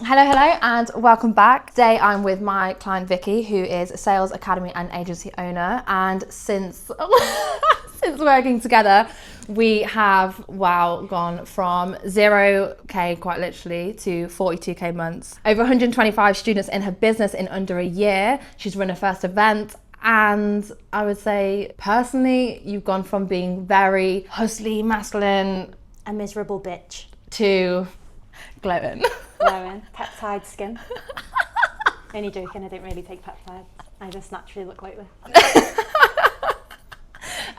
Hello, and welcome back. Today I'm with my client Vicky, who is a sales academy and agency owner. And since working together, we have gone from 0k quite literally to 42k months. Over 125 students in her business in under a year. She's run her first event. And I would say personally, you've gone from being very hustly, masculine, a miserable bitch, to glowing. peptide skin. Only joking, I don't really take peptides. I just naturally look like this.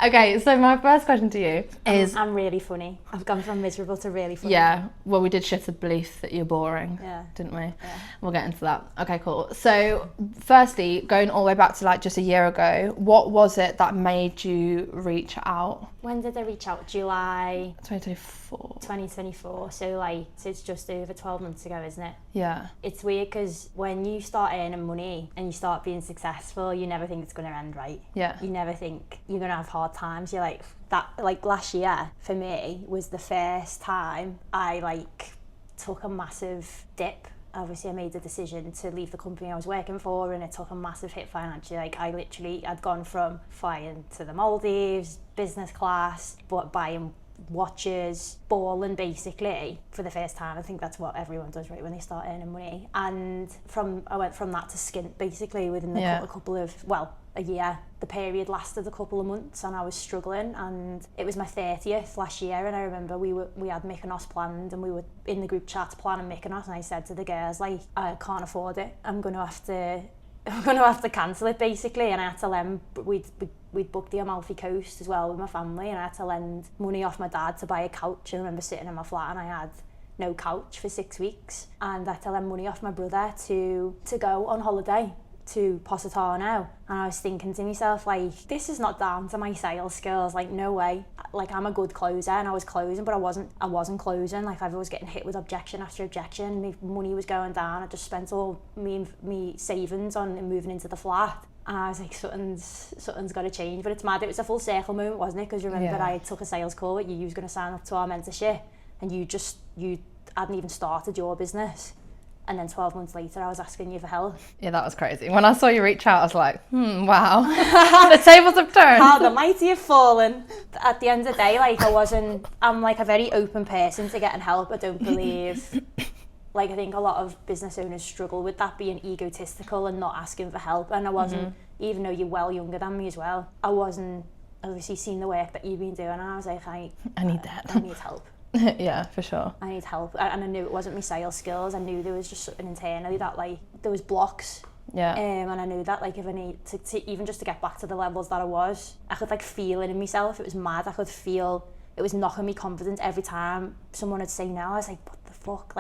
Okay, so my first question to you is... I'm really funny. I've gone from miserable to really funny. Yeah, well, we did shift the belief that you're boring, didn't we? Yeah. We'll get into that. Okay, cool. So firstly, going all the way back to like just a year ago, what was it that made you reach out? When did I reach out? July 2024. So it's just over 12 months ago, isn't it? Yeah. It's weird because when you start earning money and you start being successful, you never think it's going to end right. Yeah. You never think you're going to have hard times. You're like, that, like last year for me was the first time I took a massive dip. Obviously I made the decision to leave the company I was working for, and it took a massive hit financially. I'd gone from flying to the Maldives, business class, but buying watches, balling basically for the first time. I think that's what everyone does, right, when they start earning money. And I went from that to skint basically within a couple of, a year. The period lasted a couple of months and I was struggling, and it was my 30th last year, and I remember we had Mykonos planned and we were in the group chat planning Mykonos, and I said to the girls, I can't afford it, I'm gonna have to cancel it basically. And I had to lend, we'd booked the Amalfi Coast as well with my family, and I had to lend money off my dad to buy a couch. And I remember sitting in my flat and I had no couch for 6 weeks, and I had to lend money off my brother to go on holiday to Positano. And I was thinking to myself, this is not down to my sales skills, no way. I'm a good closer, and I was closing, but I wasn't closing. I was getting hit with objection after objection. My money was going down. I just spent all me savings on moving into the flat. And I was like, something's got to change. But it's mad, it was a full circle moment, wasn't it? Because remember, I took a sales call with you. You was going to sign up to our mentorship, and you hadn't even started your business. And then 12 months later, I was asking you for help. Yeah, that was crazy. When I saw you reach out, I was like, wow. The tables have turned. How the mighty have fallen. At the end of the day, I'm a very open person to getting help. I don't believe, I think a lot of business owners struggle with that, being egotistical and not asking for help. And I wasn't, even though you're well younger than me as well, I wasn't obviously seeing the work that you've been doing. And I was like, I need that. I need help. Yeah, for sure. I need help, and I knew it wasn't my sales skills. I knew there was just something internally that there was blocks. Yeah. And I knew that if I need to even just to get back to the levels that I could feel it in myself. It was mad. I could feel it was knocking me confidence every time someone would say no. I was like, what the fuck?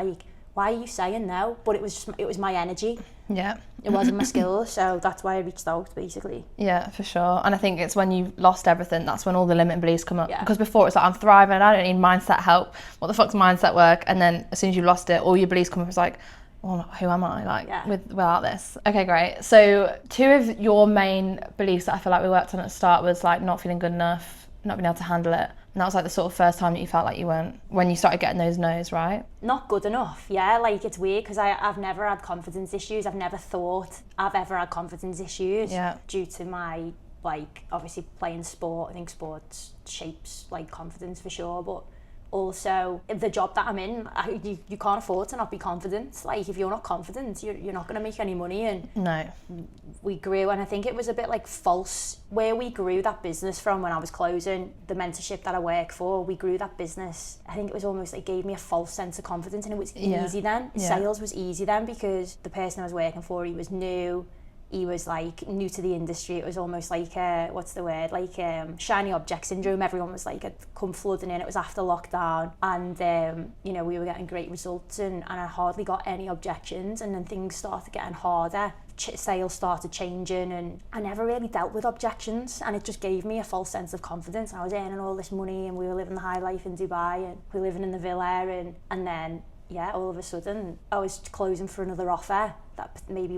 Why are you saying no? But it was my energy. Yeah. It wasn't my skills, so that's why I reached out, basically. Yeah, for sure. And I think it's when you've lost everything, that's when all the limiting beliefs come up. Yeah. Because before it's I'm thriving, I don't need mindset help. What the fuck's mindset work? And then as soon as you've lost it, all your beliefs come up. It's well, who am I? Without this. Okay, great. So 2 of your main beliefs that I feel like we worked on at the start was not feeling good enough, not being able to handle it. And that was the sort of first time that you felt like you weren't, when you started getting those no's, right? Not good enough, yeah. It's weird because I've never had confidence issues. I've never thought I've ever had confidence issues due to my, obviously playing sport. I think sports shapes, confidence for sure. But also, the job that I'm in, you can't afford to not be confident. If you're not confident, you're not going to make any money. And no. We grew, and I think it was a bit false where we grew that business from. When I was closing the mentorship that I work for, we grew that business. I think it was almost gave me a false sense of confidence, and it was easy then. Sales was easy then because the person I was working for, he was new. He was new to the industry. It was almost shiny object syndrome. Everyone was had come flooding in. It was after lockdown, and we were getting great results, and I hardly got any objections. And then things started getting harder. Sales started changing, and I never really dealt with objections, and it just gave me a false sense of confidence. And I was earning all this money, and we were living the high life in Dubai, and we were living in the villa, and then all of a sudden I was closing for another offer that maybe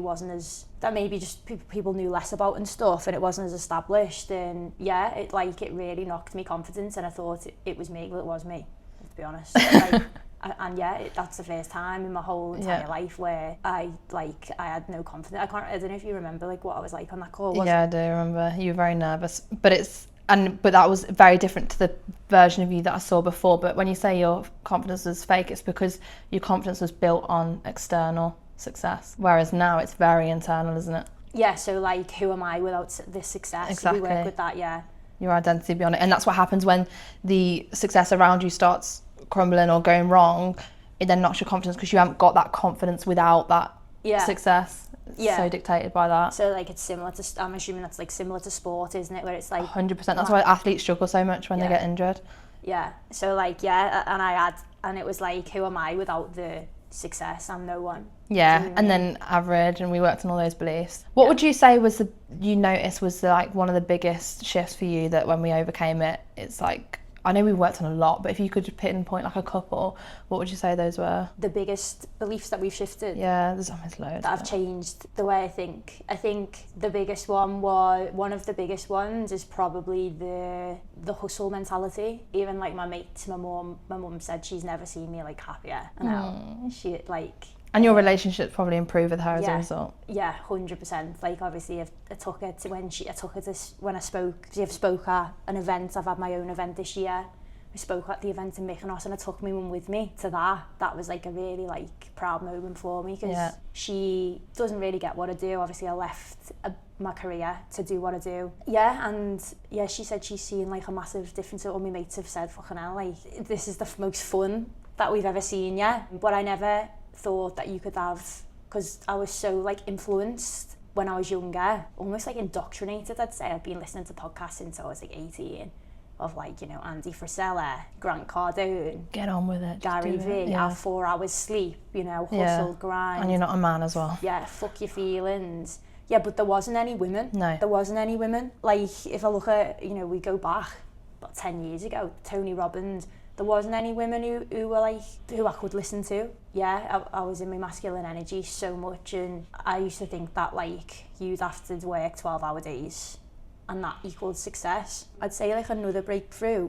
just people knew less about and stuff, and it wasn't as established, and it really knocked me confidence, and I thought it was me. Well, it was me, to be honest. And yeah, that's the first time in my whole entire life where I had no confidence. I don't know if you remember like what I was like on that call. Yeah, I do remember. You were very nervous, but that was very different to the version of you that I saw before. But when you say your confidence was fake, it's because your confidence was built on external success, whereas now it's very internal, isn't it? Yeah, so like, who am I without this success? Exactly. We work with that, yeah. Your identity beyond it. And that's what happens when the success around you starts crumbling or going wrong. It then knocks your confidence because you haven't got that confidence without that success. It's so dictated by that. So like, it's similar to, I'm assuming that's like similar to sport, isn't it? Where it's like 100%. That's why athletes struggle so much when they get injured. Yeah. So like, and it was like, who am I without the success? I'm no one. Yeah, and then average, and we worked on all those beliefs. What would you say was you noticed was like one of the biggest shifts for you that when we overcame it, it's like, I know we worked on a lot, but if you could pinpoint like a couple, what would you say those were? The biggest beliefs that we've shifted? Yeah, there's almost loads. That have changed the way I think. I think the biggest one of the biggest ones is probably the hustle mentality. Even like my mates, my mum said she's never seen me like happier. And now she like... And your relationship probably improved with her as a result. Yeah, 100%. Like obviously, I took her to when I spoke. I've spoke at an event. I've had my own event this year. I spoke at the event in Mykonos, and I took my mum with me to that. That was like a really like proud moment for me because she doesn't really get what I do. Obviously, I left my career to do what I do. Yeah, and yeah, she said she's seen like a massive difference. All my mates have said, "Fucking hell, like this is the most fun that we've ever seen." Yeah, but I never thought that you could have, because I was so like influenced when I was younger, almost like indoctrinated. I'd say I'd been listening to podcasts since I was like 18 of like, you know, Andy Frisella, Grant Cardone, get on with it, Gary Vee, have 4 hours sleep, you know, hustle, grind, and you're not a man as well. Yeah, fuck your feelings. Yeah, but there wasn't any women. No, there wasn't any women. Like if I look at, you know, we go back about 10 years ago, Tony Robbins, there wasn't any women who were like, who I could listen to. Yeah, I was in my masculine energy so much, and I used to think that like you'd have to work 12-hour days and that equaled success. I'd say like another breakthrough,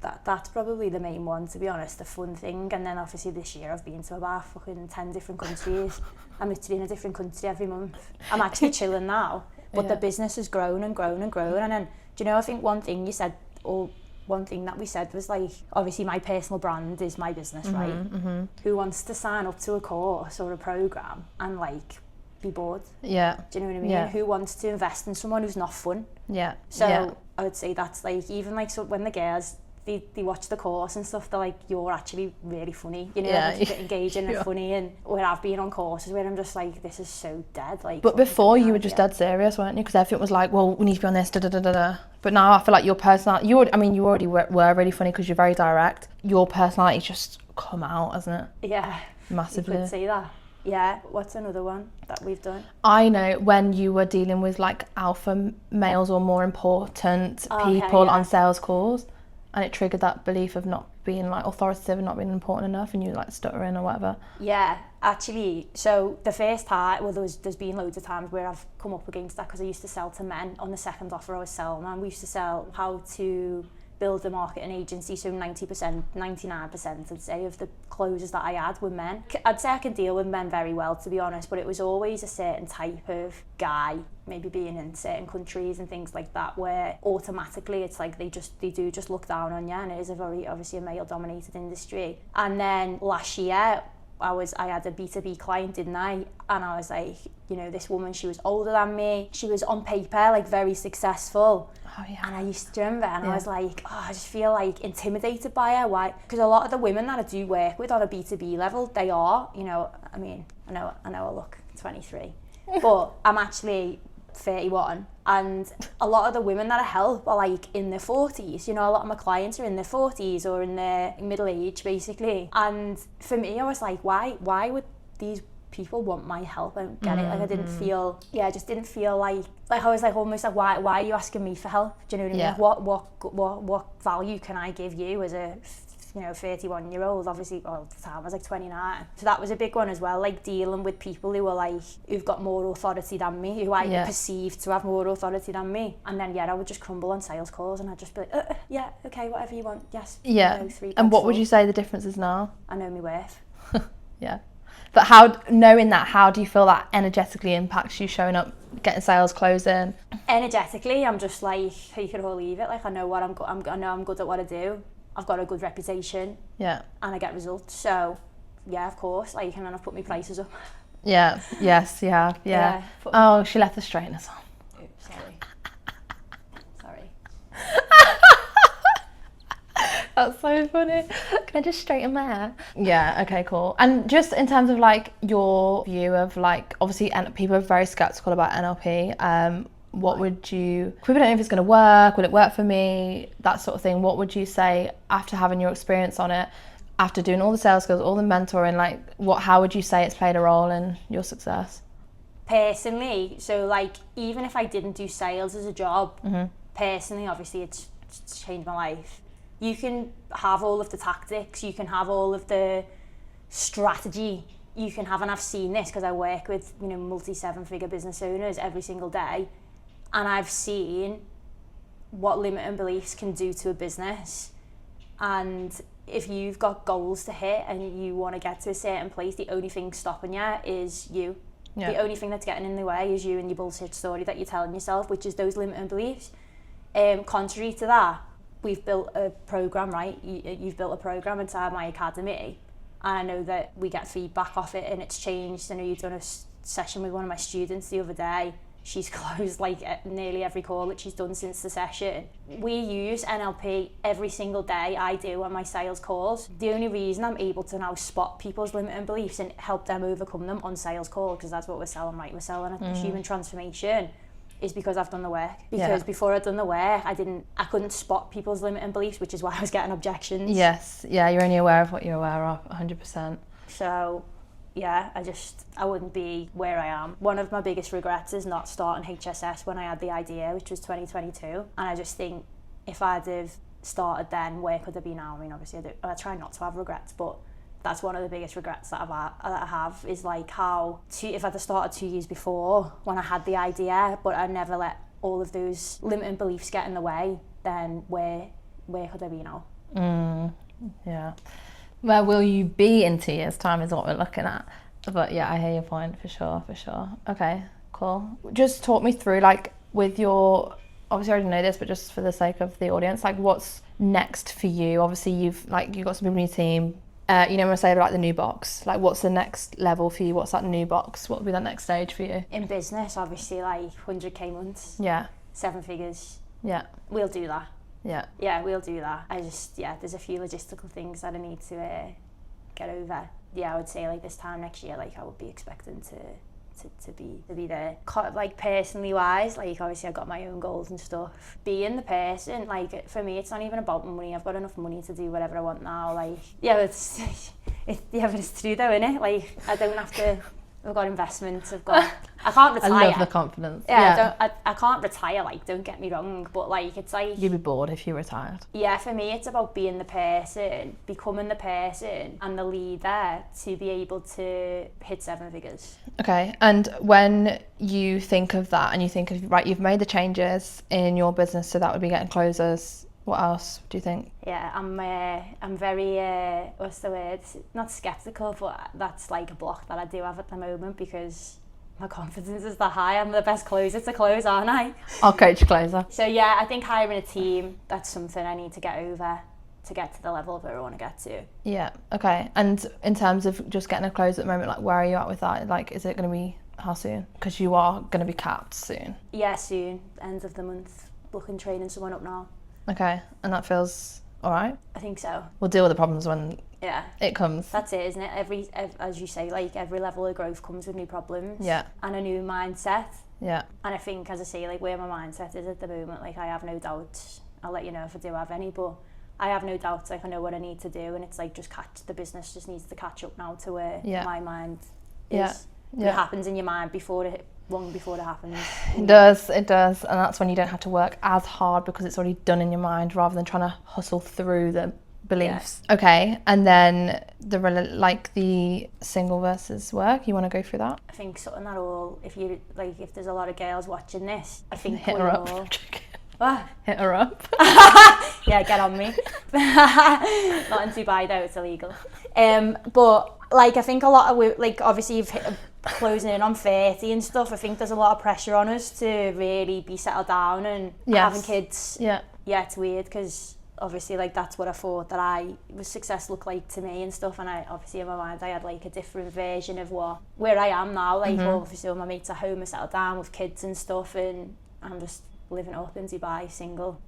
that's probably the main one, to be honest, the fun thing. And then obviously this year I've been to about fucking 10 different countries. I'm literally in a different country every month. I'm actually chilling now, but the business has grown and grown and grown. And then, do you know, I think one thing you said, or one thing that we said was like, obviously my personal brand is my business, right? Mm-hmm. Who wants to sign up to a course or a program and like be bored? Yeah. Do you know what I mean? Yeah. Who wants to invest in someone who's not fun? Yeah. So I would say that's like, even like, so when the girls, they watch the course and stuff, they're like, you're actually really funny, you know, like, a bit engaging and funny. And where I've been on courses where I'm just like, this is so dead. Like, but before you were just dead serious, weren't you? Because everything was like, well, we need to be on this, da da da da da. But now I feel like your personality, you already were really funny because you're very direct. Your personality just come out, hasn't it? Yeah, massively. You could say that. Yeah. What's another one that we've done? I know when you were dealing with like alpha males or more important people on sales calls, and it triggered that belief of not being like authoritative and not being important enough, and you like stuttering or whatever. Yeah, actually, so the first time, well, there's been loads of times where I've come up against that because I used to sell to men. On the second offer I was selling, and we used to sell how to build a marketing agency, so 90%, 99% I'd say of the closers that I had were men. I'd say I can deal with men very well, to be honest, but it was always a certain type of guy, maybe being in certain countries and things like that, where automatically it's like they do just look down on you, and it is a very, obviously a male dominated industry. And then last year I had a B2B client, didn't I? And I was like, you know, this woman, she was older than me. She was on paper like very successful. Oh, yeah. And I used to remember, and I was like, oh, I just feel like intimidated by her. Why? Because a lot of the women that I do work with on a B2B level, they are, you know, I mean, I know I look 23, but I'm actually 31, and a lot of the women that I help are like in their 40s. You know, a lot of my clients are in their 40s or in their middle age, basically. And for me, I was like, why would these people want my help? I don't get it. Like, I didn't feel, I just didn't feel like I was like almost like, why are you asking me for help? Do you know what I mean? What value can I give you as a 31-year-old, obviously, well, at the time I was like 29. So that was a big one as well, like dealing with people who were like, who've got more authority than me, who I perceived to have more authority than me. And then, I would just crumble on sales calls and I'd just be like, yeah, okay, whatever you want, yes. Yeah. And what would you say the difference is now? I know my worth. Yeah. But knowing that, how do you feel that energetically impacts you showing up, getting sales closing? Energetically, I'm just like, you could all leave it. Like, I know what I know I'm good at what I do. I've got a good reputation. Yeah. And I get results. So, yeah, of course. Like, and then I've put my prices up. Yeah. Yes, you have. Yeah. Oh, she left the straighteners on. Oops, sorry. Sorry. That's so funny. Can I just straighten my hair? Yeah, okay, cool. And just in terms of like your view of like, obviously people are very skeptical about NLP. What would you, people don't know if it's going to work, will it work for me, that sort of thing. What would you say after having your experience on it, after doing all the sales skills, all the mentoring, like how would you say it's played a role in your success? Personally, so like even if I didn't do sales as a job, personally, obviously it's changed my life. You can have all of the tactics, you can have all of the strategy, you can have, and I've seen this because I work with, multi-7-figure business owners every single day, and I've seen what limiting beliefs can do to a business. And if you've got goals to hit and you want to get to a certain place, the only thing stopping you is you. Yeah. The only thing that's getting in the way is you and your bullshit story that you're telling yourself, which is those limiting beliefs. Contrary to that, we've built a program, right? You've built a program inside my academy, and I know that we get feedback off it and it's changed. I know you've done a session with one of my students the other day. She's closed like nearly every call that she's done since the session. We use NLP every single day. I do on my sales calls. The only reason I'm able to now spot people's limiting beliefs and help them overcome them on sales call, because that's what we're selling, right? We're selling a human transformation, is because I've done the work. Because before I'd done the work, I couldn't spot people's limiting beliefs, which is why I was getting objections. Yes, yeah, you're only aware of what you're aware of, 100%. So, yeah, I wouldn't be where I am. One of my biggest regrets is not starting HSS when I had the idea, which was 2022. And I just think if I'd have started then, where could I be now? I mean, obviously I try not to have regrets, but that's one of the biggest regrets that I have is like if I'd have started 2 years before when I had the idea, but I never let all of those limiting beliefs get in the way, then where could I be now? Yeah. Where will you be in 2 years' time is what we're looking at. But yeah, I hear your point for sure. Okay, cool. Just talk me through, like, with your, obviously I already know this, but just for the sake of the audience, like, what's next for you? Obviously you've got some people in your team. When I say like the new box, like what's the next level for you? What's that new box? What would be that next stage for you? In business, obviously, like 100k months. Yeah. 7 figures. Yeah. We'll do that. Yeah. Yeah, we'll do that. There's a few logistical things that I need to get over. Yeah, I would say like this time next year, like I would be expecting to be there. Like personally wise, like obviously I've got my own goals and stuff. Being the person, like for me, it's not even about money. I've got enough money to do whatever I want now. Like but it's true though, innit? Like I don't have to. I've got investments. I can't retire. I love the confidence. Yeah. I can't retire. Like, don't get me wrong, but like it's like you'd be bored if you retired. Yeah, for me, it's about being the person, becoming the person, and the leader to be able to hit 7 figures. Okay, and when you think of that, and you think of you've made the changes in your business, so that would be getting closers. What else do you think? Yeah, I'm very, what's the word? Not skeptical, but that's like a block that I do have at the moment because my confidence is that high. I'm the best closer to close, aren't I? I'll coach closer. So yeah, I think hiring a team, that's something I need to get over to get to the level that I want to get to. Yeah, okay. And in terms of just getting a close at the moment, like where are you at with that? Like, is it going to be, how soon? Because you are going to be capped soon. Yeah, soon. End of the month. Looking training someone up now. Okay, and that feels all right? I think so. We'll deal with the problems when it comes. That's it, isn't it? Every as you say, like every level of growth comes with new problems. Yeah. And a new mindset. Yeah. And I think, as I say, like where my mindset is at the moment, like I have no doubt. I'll let you know if I do have any, but I have no doubt. Like I know what I need to do, and it's like the business just needs to catch up now to where my mind is. Yeah. It happens in your mind long before it happens. It does, and that's when you don't have to work as hard because it's already done in your mind, rather than trying to hustle through the beliefs. Yeah. Okay, and then the single versus work. You want to go through that? I think something that all, if there's a lot of girls watching this, I think hit her up. What? Hit her up. Yeah, get on me. Not in Dubai though, it's illegal. But I think a lot of obviously you've hit closing in on 30 and stuff. I think there's a lot of pressure on us to really be settled down and having kids. Yeah, it's weird because obviously that's what I thought that success looked like to me and stuff, and I obviously in my mind I had a different version of where I am now. Obviously all my mates are home, are settled down with kids and stuff, and I'm just living up in Dubai, single,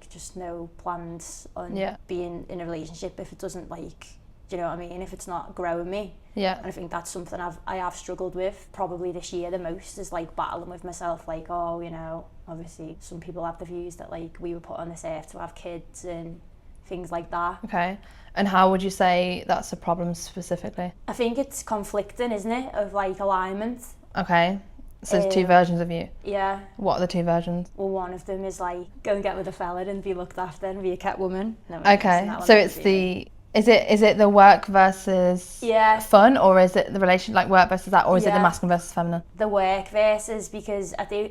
just no plans on being in a relationship if it doesn't do you know what I mean? If it's not growing me. Yeah. And I think that's something I have struggled with probably this year the most, is battling with myself, obviously some people have the views that we were put on this earth to have kids and things like that. Okay. And how would you say that's a problem specifically? I think it's conflicting, isn't it? Of alignment. Okay. So there's two versions of you? Yeah. What are the two versions? Well, one of them is go and get with a fella and be looked after and be a kept woman. No, okay. So it's Is it the work versus fun, or is it the relation work versus that, or is it the masculine versus feminine? The work versus, because I do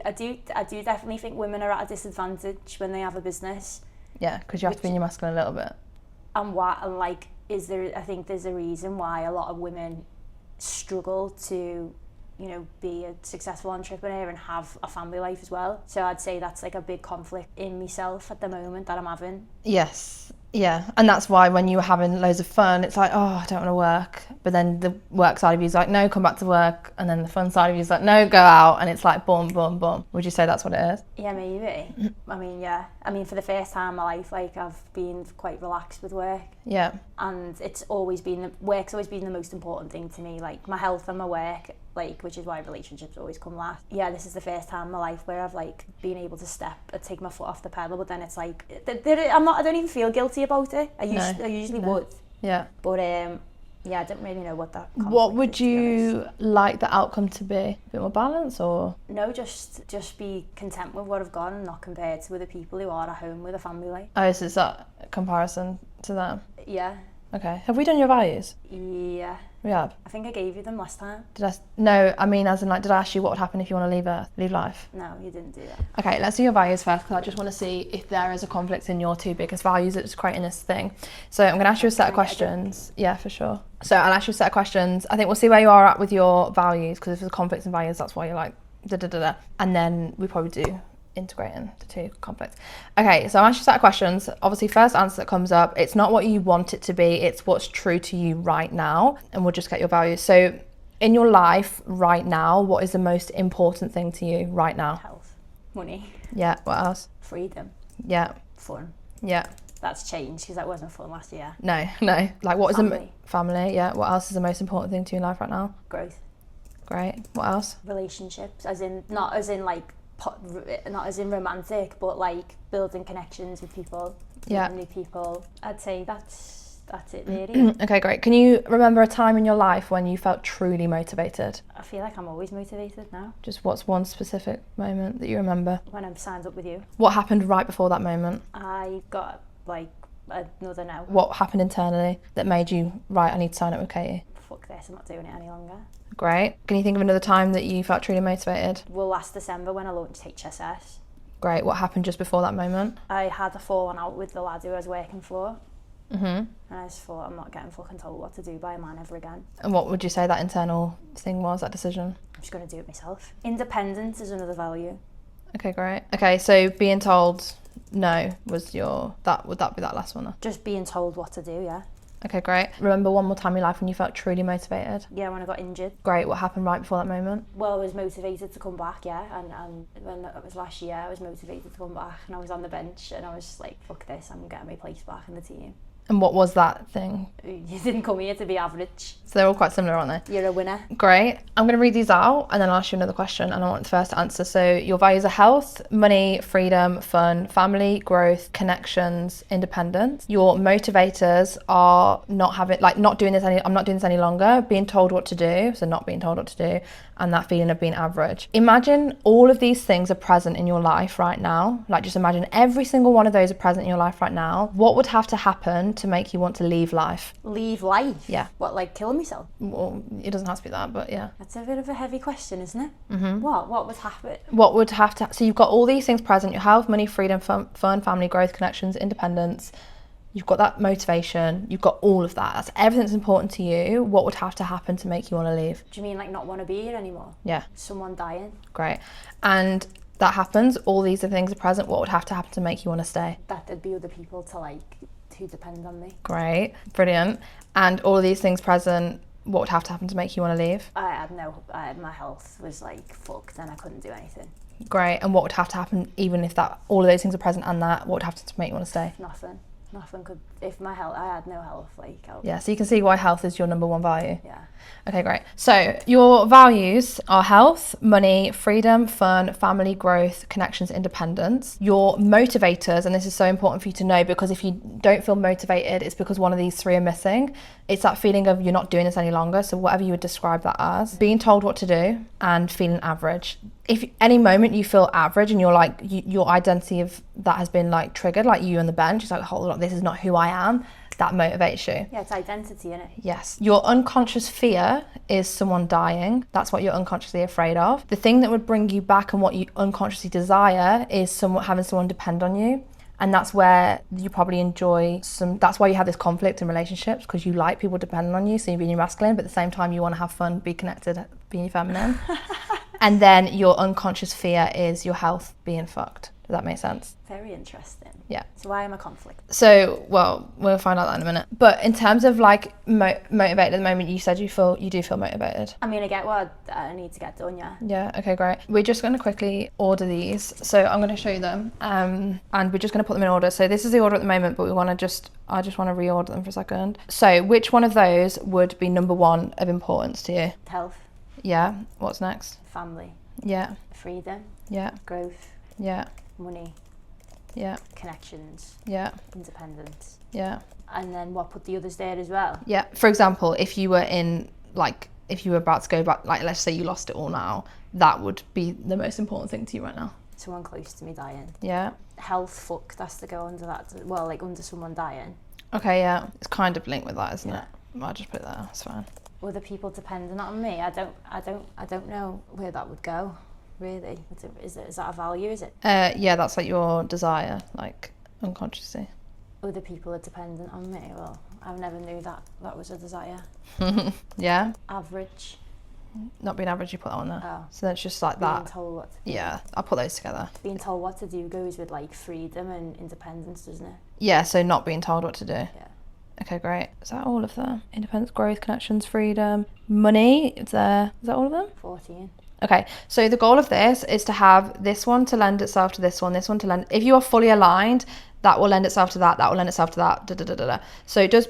definitely think women are at a disadvantage when they have a business. Yeah, because you have to be in your masculine a little bit. I think there's a reason why a lot of women struggle to be a successful entrepreneur and have a family life as well. So I'd say that's a big conflict in myself at the moment that I'm having. Yes. Yeah, and that's why when you were having loads of fun, it's I don't want to work. But then the work side of you is no, come back to work. And then the fun side of you is no, go out. And it's boom, boom, boom. Would you say that's what it is? Yeah, maybe. I mean, for the first time in my life, I've been quite relaxed with work. Yeah. And work's always been the most important thing to me. My health and my work, which is why relationships always come last. Yeah, this is the first time in my life where I've been able to take my foot off the pedal, but then it's I don't even feel guilty about it. I usually would. Yeah. But I didn't really know what that conflict What would you like the outcome to be? A bit more balance, or? No, just be content with what I've got and not compared to other people who are at home with a family. Oh, so is that a comparison to them? Yeah. Okay. Have we done your values? Yeah. We have? I think I gave you them last time. No, I mean did I ask you what would happen if you want to leave life? No, you didn't do that. Okay, let's do your values first, because I just want to see if there is a conflict in your two biggest values that's creating this thing. So I'm going to ask you a set of questions. Yeah, for sure. So I'll ask you a set of questions. I think we'll see where you are at with your values, because if there's conflicts in values, that's why you're da-da-da-da. And then we probably do integrating the two conflicts. Okay, so I'll ask you a set of questions. Obviously, first answer that comes up, it's not what you want it to be, it's what's true to you right now, and we'll just get your values. So in your life right now, what is the most important thing to you right now? Health. Money. Yeah, what else? Freedom. Yeah. Fun. Yeah. That's changed because that wasn't fun last year. No. What is the family? Yeah. What else is the most important thing to you in life right now? Growth. Great. What else? Relationships, not as in romantic, but building connections with people, meeting new people. I'd say that's it really. Okay, great. Can you remember a time in your life when you felt truly motivated? I feel like I'm always motivated now. Just what's one specific moment that you remember? When I'm signed up with you. What happened right before that moment? I got another no. What happened internally that made you, right, I need to sign up with Katie? Fuck this, I'm not doing it any longer. Great. Can you think of another time that you felt truly motivated? Well, last December when I launched HSS. Great. What happened just before that moment? I had a falling out with the lad who I was working for. Mm-hmm. And I just thought, I'm not getting fucking told what to do by a man ever again. And what would you say that internal thing was, that decision? I'm just going to do it myself. Independence is another value. Okay, great. Okay, so being told no was would that be that last one then? Just being told what to do, yeah. Okay, great. Remember one more time in your life when you felt truly motivated? Yeah, when I got injured. Great. What happened right before that moment? Well, I was motivated to come back, yeah. And when it was last year, I was motivated to come back, and I was on the bench, and I was just fuck this, I'm getting my place back in the team. And what was that thing? You didn't come here to be average. So they're all quite similar, aren't they? You're a winner. Great. I'm going to read these out and then I'll ask you another question, and I want the first to answer. So your values are health, money, freedom, fun, family, growth, connections, independence. Your motivators are I'm not doing this any longer, being told what to do, so not being told what to do, and that feeling of being average. Imagine all of these things are present in your life right now. Just imagine every single one of those are present in your life right now. What would have to happen to make you want to leave life? Leave life? Yeah. What, like killing myself? Well, it doesn't have to be that, but yeah. That's a bit of a heavy question, isn't it? Mm-hmm. What would happen? What would have to... So you've got all these things present. Your health, money, freedom, fun, family, growth, connections, independence. You've got that motivation. You've got all of that. That's everything that's important to you. What would have to happen to make you want to leave? Do you mean like not want to be here anymore? Yeah. Someone dying? Great. And that happens. All these things are present. What would have to happen to make you want to stay? That there'd be other people to like who depend on me. Great. Brilliant. And all of these things present. What would have to happen to make you want to leave? My health was like fucked and I couldn't do anything. Great. And what would have to happen, even if that all of those things are present and that, what would have to make you want to stay? Nothing could, if I had no health, like... Yeah, so you can see why health is your number one value. Yeah. Okay, great. So your values are health, money, freedom, fun, family, growth, connections, independence. Your motivators, and this is so important for you to know, because if you don't feel motivated, it's because one of these three are missing. It's that feeling of you're not doing this any longer. So whatever you would describe that as, being told what to do and feeling average. If any moment you feel average and you're like, your identity of that has been like triggered, like you on the bench, it's like, hold on, this is not who I am. That motivates you. Yeah, it's identity, innit? Yes. Your unconscious fear is someone dying. That's what you're unconsciously afraid of. The thing that would bring you back and what you unconsciously desire is having someone depend on you. And that's where you probably enjoy that's why you have this conflict in relationships, because you like people depending on you, so you're being your masculine, but at the same time you want to have fun, be connected, being your feminine. And then your unconscious fear is your health being fucked. Does that make sense? Very interesting. Yeah. So why am I conflict? So, well, we'll find out that in a minute. But in terms of like motivated at the moment, you said you do feel motivated. I mean, I get what I need to get done, yeah. Yeah, okay, great. We're just going to quickly order these. So I'm going to show you them, and we're just going to put them in order. So this is the order at the moment, but I just want to reorder them for a second. So which one of those would be number one of importance to you? Health. Yeah. What's next? Family. Yeah. Freedom. Yeah. Growth. Yeah. Money. Yeah. Connections. Yeah. Independence. Yeah. And then what, put the others there as well? Yeah. For example, if you were about to go back, like let's say you lost it all now, that would be the most important thing to you right now. Someone close to me dying. Yeah. Health, fuck, that's to go under that. Well, like under someone dying. Okay, yeah. It's kind of linked with that, isn't it? I'll just put it there, it's fine. Other people dependent on me, I don't know where that would go. Really? Is that a value, is it? Yeah, that's like your desire, like unconsciously. Other people are dependent on me? Well, I never knew that was a desire. Yeah? Average. Not being average, you put that on there. Oh. So that's just like that. Being told what to do. Yeah, I'll put those together. Being told what to do goes with like freedom and independence, doesn't it? Yeah, so not being told what to do. Yeah. Okay, great. Is that all of them? Independence, growth, connections, freedom, money. Is that all of them? 14. Okay, so the goal of this is to have this one to lend itself to this one to lend. If you are fully aligned, that will lend itself to that will lend itself to that, da, da, da, da, da. So does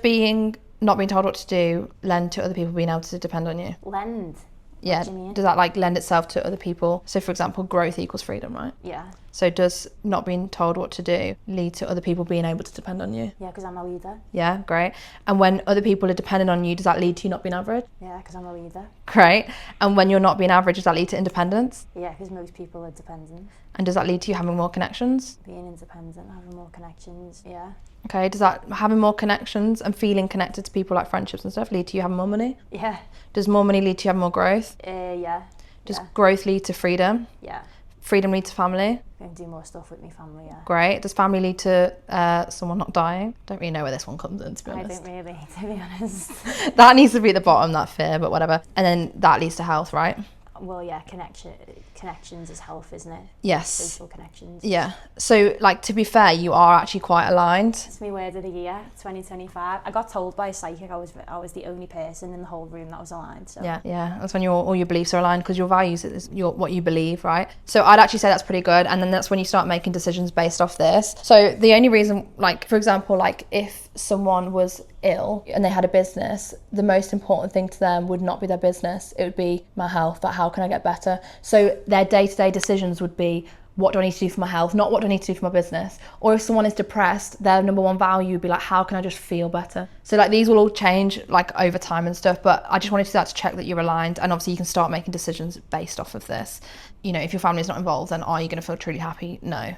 not being told what to do lend to other people being able to depend on you? Lend? Yeah, what do you mean? Does that like lend itself to other people? So for example, growth equals freedom, right? Yeah. So does not being told what to do lead to other people being able to depend on you? Yeah, because I'm a leader. Yeah, great. And when other people are dependent on you, does that lead to you not being average? Yeah, because I'm a leader. Great. And when you're not being average, does that lead to independence? Yeah, because most people are dependent. And does that lead to you having more connections? Being independent, having more connections, yeah. Okay, does that having more connections and feeling connected to people like friendships and stuff lead to you having more money? Yeah. Does more money lead to you having more growth? Yeah. Does growth lead to freedom? Yeah. Freedom lead to family? Going to do more stuff with my family, yeah. Great. Does family lead to someone not dying? Don't really know where this one comes in, to be honest. I don't really, to be honest. That needs to be at the bottom, that fear, but whatever. And then that leads to health, right? Well, yeah, connections is health, isn't it? Yes. Social connections. Yeah. So, like, to be fair, you are actually quite aligned. It's my word of the year, 2025. I got told by a psychic I was the only person in the whole room that was aligned. So. Yeah. That's when all your beliefs are aligned, because your values is what you believe, right? So I'd actually say that's pretty good. And then that's when you start making decisions based off this. So the only reason, like, for example, like if someone was ill and they had a business, the most important thing to them would not be their business. It would be my health, that how can I get better? So their day-to-day decisions would be, what do I need to do for my health? Not what do I need to do for my business? Or if someone is depressed, their number one value would be like, how can I just feel better? So like these will all change like over time and stuff, but I just wanted to do that to check that you're aligned. And obviously you can start making decisions based off of this. You know, if your family's not involved, then are you going to feel truly happy? No.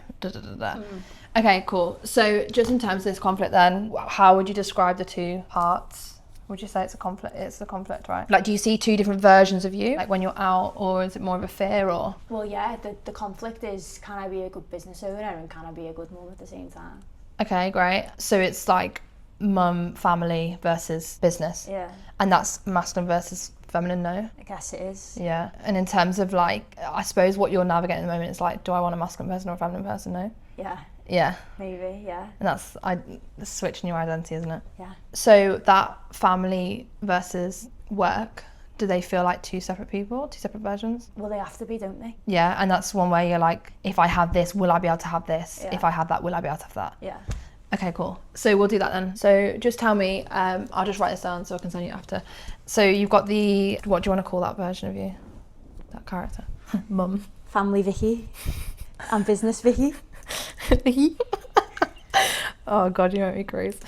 Okay, cool. So just in terms of this conflict then, how would you describe the two parts? Would you say it's a conflict? It's a conflict, right? Like, do you see two different versions of you, like when you're out, or is it more of a fear, or? Well, yeah, the conflict is, can I be a good business owner and can I be a good mum at the same time? Okay, great. So it's like mum, family versus business. Yeah, And that's masculine versus feminine, no? I guess it is. Yeah. And in terms of like, I suppose what you're navigating at the moment is like, do I want a masculine person or a feminine person? No? Yeah, Yeah. maybe, yeah. And that's switching your identity, isn't it? Yeah. So that family versus work, do they feel like two separate people, two separate versions? Well, they have to be, don't they? Yeah, and that's one where you're like, if I have this, will I be able to have this? Yeah. If I have that, will I be able to have that? Yeah. Okay, cool. So we'll do that then. So just tell me, I'll just write this down so I can send you after. So you've got the, what do you want to call that version of you? That character? Mum. Family Vicky and business Vicky. Oh God, you make me crazy.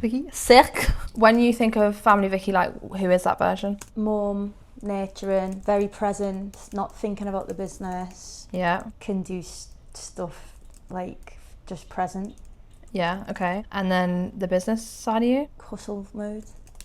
Vicky, sick. When you think of family Vicky, like, who is that version? Mum, nurturing, very present, not thinking about the business. Yeah. Can do stuff like just present. Yeah, okay. And then the business side of you? Hustle mode,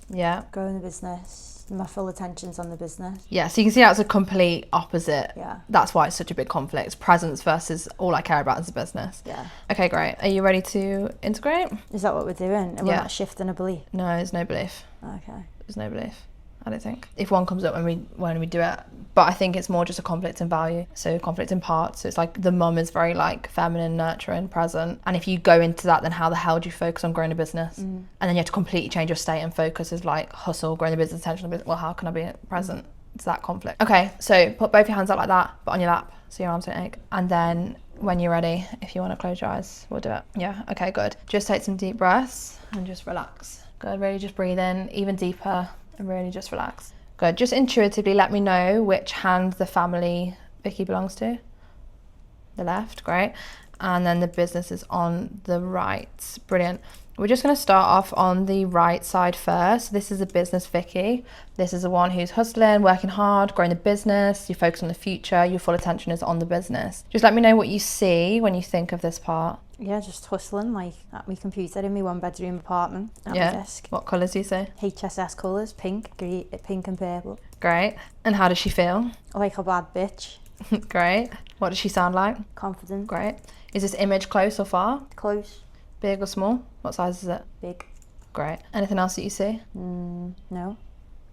Yeah. growing the business. My full attention's on the business. Yeah, so you can see how it's a complete opposite. Yeah. That's why it's such a big conflict. Presence versus all I care about is the business. Yeah. Okay, great. Are you ready to integrate? Is that what we're doing? And we're Yeah. not shifting a belief? No, there's no belief. Okay. There's no belief. I don't think. If one comes up when we do it, but I think it's more just a conflict in value. So conflict in parts. So it's like the mum is very like feminine, nurturing, present. And if you go into that, then how the hell do you focus on growing a business? And then you have to completely change your state and focus is like hustle, growing the business, attention on the business. Well, how can I be present? It's that conflict. Okay, so put both your hands out like that, but on your lap, so your arms don't ache. And then when you're ready, if you want to close your eyes, we'll do it. Yeah, okay, good. Just take some deep breaths and just relax. Good, really just breathe in even deeper and really just relax. Good, just intuitively let me know which hand the family Vicky belongs to. The left, great. And then the business is on the right, brilliant. We're just going to start off on the right side first. This is a business Vicky. This is the one who's hustling, working hard, growing the business. You focus on the future. Your full attention is on the business. Just let me know what you see when you think of this part. Yeah, just hustling, like at my computer in my one bedroom apartment at my desk. What colours do you see? HSS colours, pink, green, pink and purple. Great. And how does she feel? Like a bad bitch. Great. What does she sound like? Confident. Great. Is this image close or far? Close. Big or small? What size is it? Big. Great. Anything else that you see? No.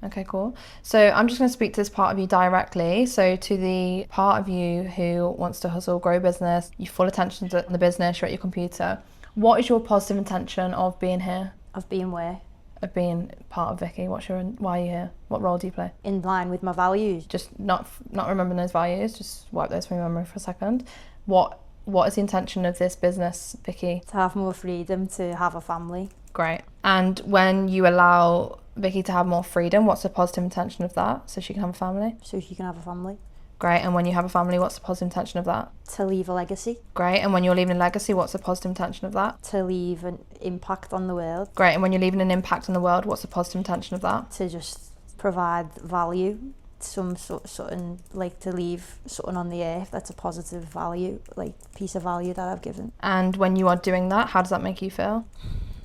Okay, cool. So I'm just going to speak to this part of you directly. So to the part of you who wants to hustle, grow business, you full attention to the business, you're at your computer. What is your positive intention of being here? Of being where? Of being part of Vicky? Why are you here? What role do you play? In line with my values. Just not remembering those values. Just wipe those from your memory for a second. What is the intention of this business, Vicky? To have more freedom, to have a family. Great. And when you allow Vicky to have more freedom, what's the positive intention of that? So she can have a family? So she can have a family. Great. And when you have a family, what's the positive intention of that? To leave a legacy. Great. And when you're leaving a legacy, what's the positive intention of that? To leave an impact on the world. Great. And when you're leaving an impact on the world, what's the positive intention of that? To just provide value. Some something like to leave something on the earth that's a positive value, like piece of value that I've given. And when you are doing that, how does that make you feel?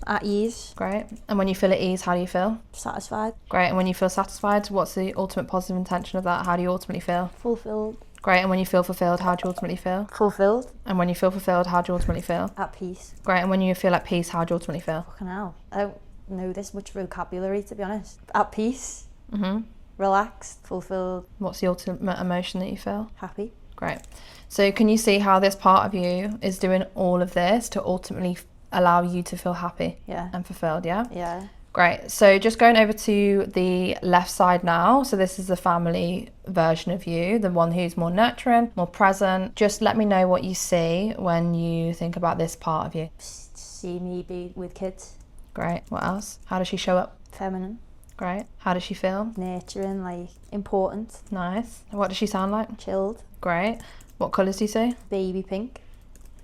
At ease. Great. And when you feel at ease, how do you feel? Satisfied. Great. And when you feel satisfied, what's the ultimate positive intention of that? How do you ultimately feel? Fulfilled. Great. And when you feel fulfilled, how do you ultimately feel? Fulfilled. And when you feel fulfilled, how do you ultimately feel? At peace. Great. And when you feel at peace, how do you ultimately feel? Fucking hell. I don't know this much vocabulary, to be honest. At peace. Mm-hmm. Relaxed. Fulfilled. What's the ultimate emotion that you feel? Happy. Great. So can you see how this part of you is doing all of this to ultimately allow you to feel happy and fulfilled, yeah? Yeah. Great. So just going over to the left side now. So this is the family version of you, the one who's more nurturing, more present. Just let me know what you see when you think about this part of you. See me be with kids. Great. What else? How does she show up? Feminine. Great. How does she feel? Nurturing, like important. Nice. What does she sound like? Chilled. Great. What colours do you see? Baby pink.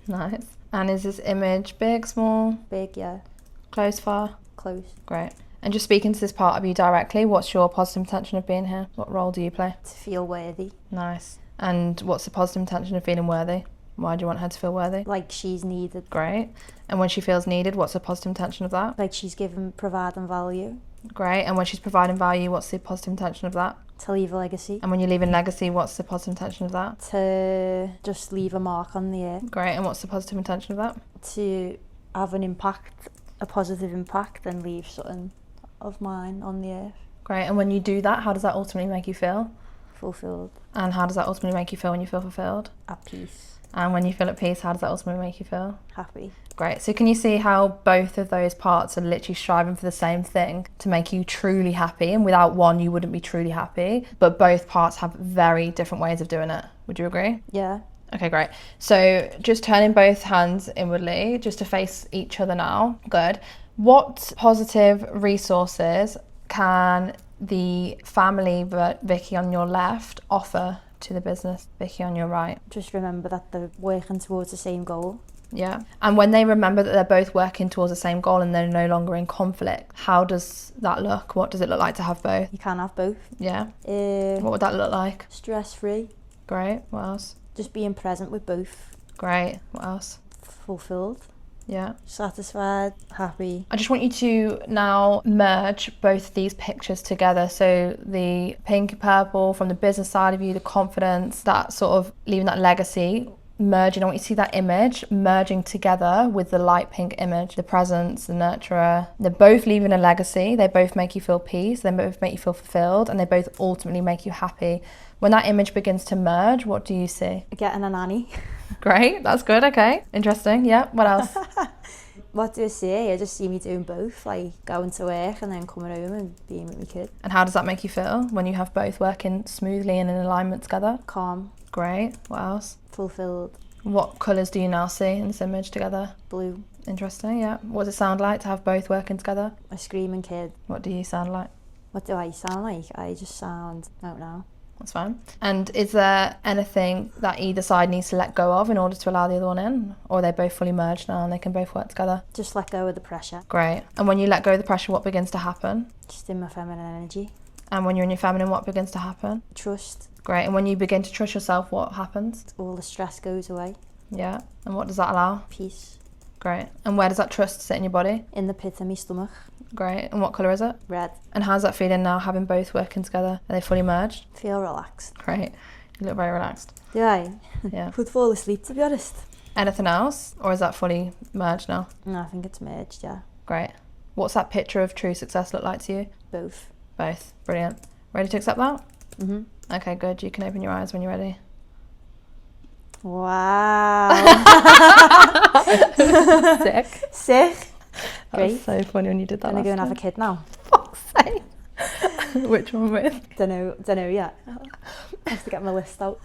Nice. And is this image big, small? Big, yeah. Close, far? Close. Great. And just speaking to this part of you directly, what's your positive intention of being here? What role do you play? To feel worthy. Nice. And what's the positive intention of feeling worthy? Why do you want her to feel worthy? Like she's needed. Great. And when she feels needed, what's the positive intention of that? Like she's providing value. Great. And when she's providing value, what's the positive intention of that? To leave a legacy. And when you're leaving legacy, what's the positive intention of that? To just leave a mark on the earth. Great. And what's the positive intention of that? To have an impact, a positive impact, and leave something of mine on the earth. Great. And when you do that, how does that ultimately make you feel? Fulfilled. And how does that ultimately make you feel when you feel fulfilled? At peace. And when you feel at peace, how does that ultimately make you feel? Happy. Great. So can you see how both of those parts are literally striving for the same thing to make you truly happy? And without one, you wouldn't be truly happy. But both parts have very different ways of doing it. Would you agree? Yeah. Okay, great. So just turning both hands inwardly, just to face each other now. Good. What positive resources can the family Vicky on your left offer to the business Vicky on your right? Just remember that they're working towards the same goal. Yeah. And when they remember that they're both working towards the same goal and they're no longer in conflict, how does that look? What does it look like to have both? You can have both. Yeah. What would that look like? Stress-free. Great. What else? Just being present with both. Great. What else? Fulfilled. Yeah. Satisfied. Happy. I just want you to now merge both these pictures together. So the pink, purple from the business side of you, the confidence, that sort of leaving that legacy, merging. I want you to see that image merging together with the light pink image, the presence, the nurturer. They're both leaving a legacy. They both make you feel peace. They both make you feel fulfilled, and they both ultimately make you happy. When that image begins to merge, what do you see? Getting a nanny. Great, that's good. Okay, interesting. Yeah, what else? What do I see? I just see me doing both, like going to work and then coming home and being with my kid. And how does that make you feel when you have both working smoothly and in alignment together? Calm. Great. What else? Fulfilled. What colours do you now see in this image together? Blue. Interesting, yeah. What does it sound like to have both working together? A screaming kid. What do you sound like? What do I sound like? I just sound, I don't know. That's fine. And is there anything that either side needs to let go of in order to allow the other one in? Or are they both fully merged now and they can both work together? Just let go of the pressure. Great. And when you let go of the pressure, what begins to happen? Just in my feminine energy. And when you're in your feminine, what begins to happen? Trust. Great. And when you begin to trust yourself, what happens? All the stress goes away. Yeah. And what does that allow? Peace. Great. And where does that trust sit in your body? In the pit of my stomach. Great. And what colour is it? Red. And how's that feeling now, having both working together? Are they fully merged? Feel relaxed. Great. You look very relaxed. Do I? Yeah. Could fall asleep, to be honest. Anything else? Or is that fully merged now? No, I think it's merged, yeah. Great. What's that picture of true success look like to you? Both. Both. Brilliant. Ready to accept that? Mm-hmm. Okay, good. You can open your eyes when you're ready. Wow. Sick. Sick. That was so funny when you did that. Gonna last go and have a time. kid now. Fuck's sake. Which one with? Don't know yet. I have to get my list out.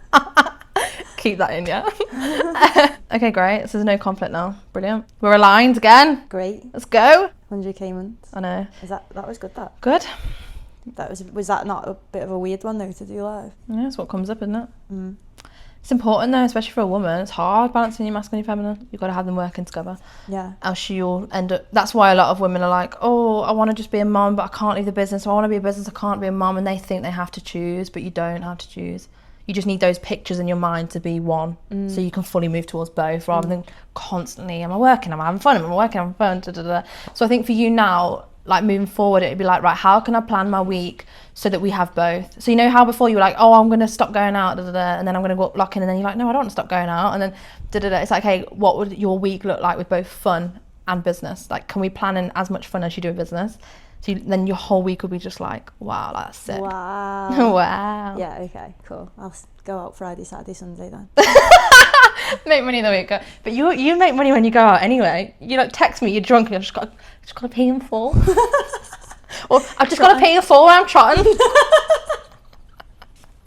Keep that in, yeah? Okay, great. So there's no conflict now. Brilliant. We're aligned again. Great. Let's go. 100k months. I know. That was good, that. Good. Was that not a bit of a weird one though to do live? Yeah, that's what comes up, isn't it? Mm. It's important though, especially for a woman. It's hard balancing your masculine and feminine. You've got to have them working together. Yeah. Else you'll end up... That's why a lot of women are like, oh, I want to just be a mum, but I can't leave the business. Or I want to be a business, I can't be a mum. And they think they have to choose, but you don't have to choose. You just need those pictures in your mind to be one. So you can fully move towards both rather than constantly, am I working, am I having fun, am I working, am I having fun, da, da, da. So I think for you now, like moving forward, it'd be like, right, how can I plan my week so that we have both? So you know how before you were like, oh, I'm going to stop going out, da, da, da, and then I'm going to go up locking, and then you're like, no, I don't want to stop going out, and then da, da, da. It's like, hey, what would your week look like with both fun and business? Like, can we plan in as much fun as you do in business? So then your whole week would be just like, wow, that's sick. Wow. Wow. Yeah, okay, cool. I'll go out Friday, Saturday, Sunday then. Make money in the week. But you make money when you go out anyway. You like text me, you're drunk, and I've just got to pay in full. Or I've just got to pay in full when I'm trotting.